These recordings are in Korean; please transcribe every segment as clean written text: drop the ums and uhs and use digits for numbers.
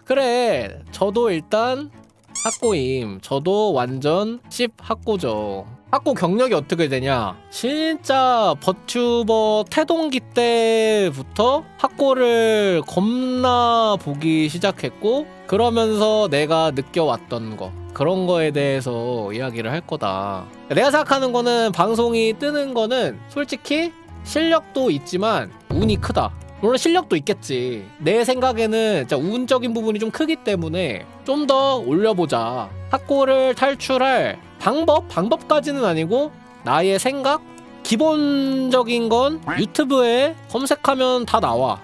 그래, 저도 일단 학고임. 저도 완전 씹 학고죠. 학고 경력이 어떻게 되냐? 진짜 버튜버 태동기 때부터 학고를 겁나 보기 시작했고, 그러면서 내가 느껴왔던 거, 그런 거에 대해서 이야기를 할 거다. 내가 생각하는 거는, 방송이 뜨는 거는 솔직히 실력도 있지만 운이 크다. 물론 실력도 있겠지. 내 생각에는 진짜 운적인 부분이 좀 크기 때문에 좀 더 올려보자. 학고를 탈출할 방법까지는 아니고, 나의 생각? 기본적인 건 유튜브에 검색하면 다 나와.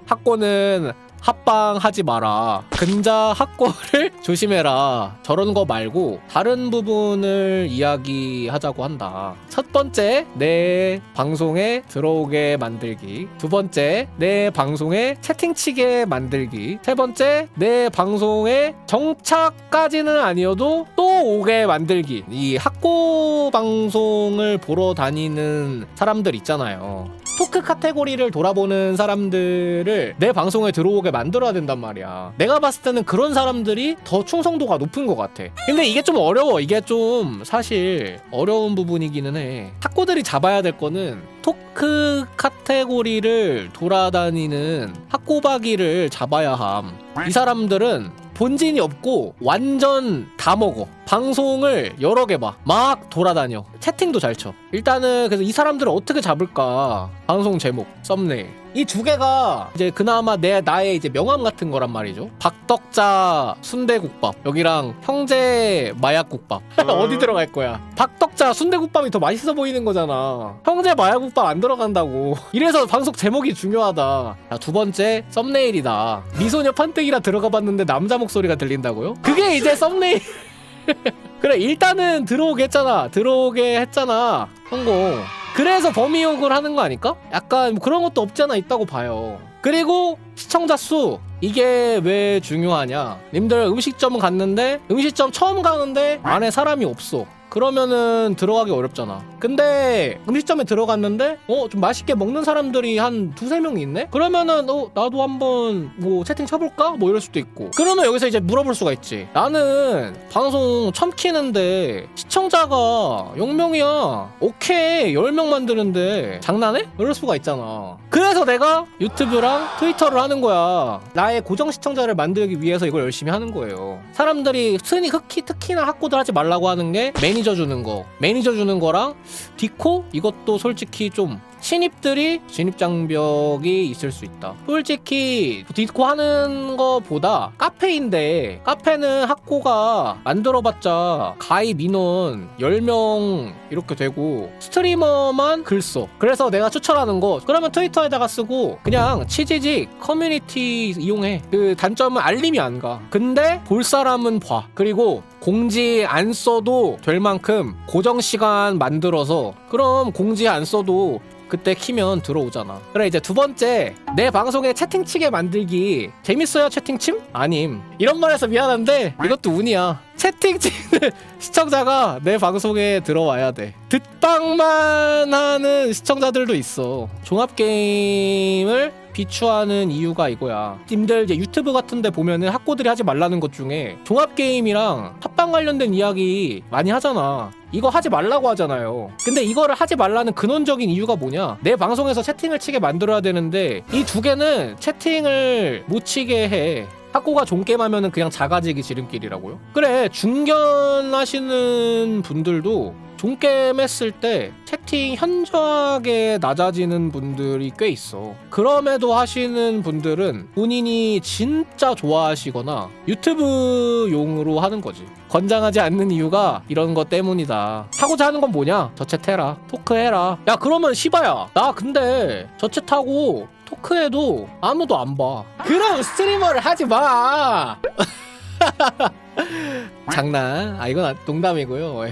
학고는 합방하지 마라. 근자 학고를 조심해라. 저런 거 말고 다른 부분을 이야기하자고 한다. 첫 번째, 내 방송에 들어오게 만들기. 두 번째, 내 방송에 채팅치게 만들기. 세 번째, 내 방송에 정착까지는 아니어도 또 오게 만들기. 이 학고 방송을 보러 다니는 사람들 있잖아요. 토크 카테고리를 돌아보는 사람들을 내 방송에 들어오게 만들어야 된단 말이야. 내가 봤을 때는 그런 사람들이 더 충성도가 높은 것 같아. 근데 이게 좀 어려워. 이게 좀 사실 어려운 부분이기는 해. 학고들이 잡아야 될 거는 토크 카테고리를 돌아다니는 학고박이를 잡아야 함. 이 사람들은 본진이 없고 완전 다 먹어. 방송을 여러 개 봐. 막 돌아다녀. 채팅도 잘 쳐. 일단은 그래서 이 사람들을 어떻게 잡을까? 방송 제목, 썸네일. 이 두 개가 이제 그나마 나의 이제 명함 같은 거란 말이죠. 박덕자 순대국밥. 여기랑 형제 마약국밥. 어디 들어갈 거야? 박덕자 순대국밥이 더 맛있어 보이는 거잖아. 형제 마약국밥 안 들어간다고. 이래서 방송 제목이 중요하다. 자, 두 번째, 썸네일이다. 미소녀 판때기라 들어가 봤는데 남자 목소리가 들린다고요? 그게 이제 썸네일. 그래, 일단은 들어오게 했잖아. 성공. 그래서 범위욕을 하는 거 아닐까? 약간 뭐 그런 것도 없지 않아 있다고 봐요. 그리고 시청자 수, 이게 왜 중요하냐? 님들 음식점 갔는데, 음식점 처음 가는데 안에 사람이 없어. 그러면은 들어가기 어렵잖아. 근데 음식점에 들어갔는데 좀 맛있게 먹는 사람들이 한 두세 명 있네? 그러면은 나도 한번 뭐 채팅 쳐볼까? 뭐 이럴 수도 있고. 그러면 여기서 이제 물어볼 수가 있지. 나는 방송 처음 키는데 시청자가 0명이야. 오케이, 10명 만드는데 장난해? 이럴 수가 있잖아. 그래서 내가 유튜브랑 트위터를 하는 거야. 나의 고정 시청자를 만들기 위해서 이걸 열심히 하는 거예요. 사람들이 특히나 학고들 하지 말라고 하는 게 매니저 주는 거랑 디코? 이것도 솔직히 좀 신입들이 진입 장벽이 있을 수 있다. 솔직히 디코 하는 거보다 카페인데, 카페는 학고가 만들어봤자 가입 인원 10명 이렇게 되고 스트리머만 글 써. 그래서 내가 추천하는 거, 그러면 트위터에다가 쓰고 그냥 치지직 커뮤니티 이용해. 그 단점은 알림이 안 가. 근데 볼 사람은 봐. 그리고 공지 안 써도 될 만큼 고정 시간 만들어서, 그럼 공지 안 써도 그때 키면 들어오잖아. 그래, 이제 두 번째, 내 방송에 채팅치게 만들기. 재밌어요 채팅침? 아님. 이런 말해서 미안한데 이것도 운이야. 채팅치는 시청자가 내 방송에 들어와야 돼. 듣방만 하는 시청자들도 있어. 종합게임을 비추하는 이유가 이거야. 님들 이제 유튜브 같은 데 보면은 학고들이 하지 말라는 것 중에 종합게임이랑 팟빵 관련된 이야기 많이 하잖아. 이거 하지 말라고 하잖아요. 근데 이거를 하지 말라는 근원적인 이유가 뭐냐? 내 방송에서 채팅을 치게 만들어야 되는데 이 두 개는 채팅을 못 치게 해. 학고가 종게임 하면은 그냥 작아지기 지름길이라고요? 그래, 중견하시는 분들도 종게임 했을 때 채팅 현저하게 낮아지는 분들이 꽤 있어. 그럼에도 하시는 분들은 본인이 진짜 좋아하시거나 유튜브용으로 하는 거지. 권장하지 않는 이유가 이런 것 때문이다. 하고자 하는 건 뭐냐? 저챗 해라. 토크 해라. 야, 그러면 시바야, 나 근데 저챗 하고 토크해도 아무도 안 봐. 그럼 스트리머를 하지 마. 장난. 이건 농담이고요.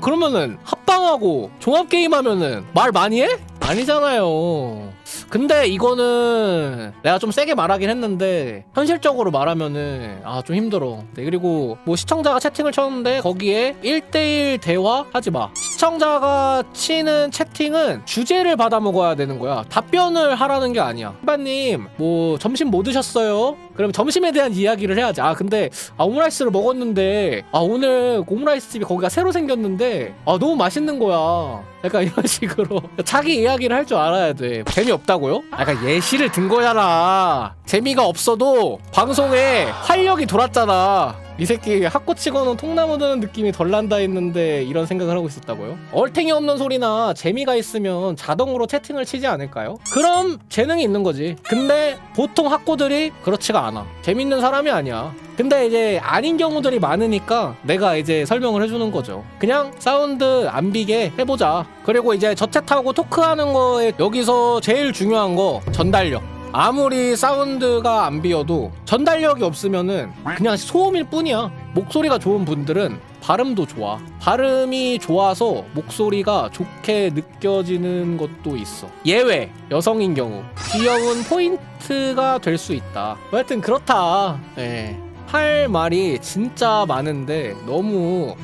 그러면은 합방하고 종합게임 하면은 말 많이 해? 아니잖아요. 근데 이거는 내가 좀 세게 말하긴 했는데 현실적으로 말하면은 좀 힘들어. 네, 그리고 뭐 시청자가 채팅을 쳤는데 거기에 1대1 대화 하지 마. 시청자가 치는 채팅은 주제를 받아 먹어야 되는 거야. 답변을 하라는 게 아니야. 신바님 뭐 점심 뭐 드셨어요? 그럼 점심에 대한 이야기를 해야지. 근데 오므라이스를 먹었는데 오늘 오므라이스 집이 거기가 새로 생겼는데 너무 맛있는 거야. 약간 이런 식으로 자기 이야기를 할 줄 알아야 돼. 재미없다고요? 약간 예시를 든 거잖아. 재미가 없어도 방송에 활력이 돌았잖아. 이 새끼 학고 치고는 통나무 드는 느낌이 덜 난다 했는데 이런 생각을 하고 있었다고요? 얼탱이 없는 소리나 재미가 있으면 자동으로 채팅을 치지 않을까요? 그럼 재능이 있는 거지. 근데 보통 학고들이 그렇지가 않아. 재밌는 사람이 아니야. 근데 이제 아닌 경우들이 많으니까 내가 이제 설명을 해주는 거죠. 그냥 사운드 안 비게 해보자. 그리고 이제 저챗하고 토크하는 거에 여기서 제일 중요한 거 전달력. 아무리 사운드가 안 비어도 전달력이 없으면은 그냥 소음일 뿐이야. 목소리가 좋은 분들은 발음도 좋아. 발음이 좋아서 목소리가 좋게 느껴지는 것도 있어. 예외, 여성인 경우 귀여운 포인트가 될 수 있다. 하여튼 그렇다. 네. 할 말이 진짜 많은데 너무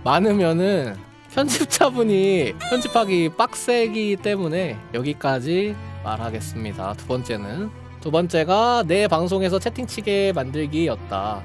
많으면은 편집자분이 편집하기 빡세기 때문에 여기까지 말하겠습니다. 두 번째가 내 방송에서 채팅치게 만들기였다.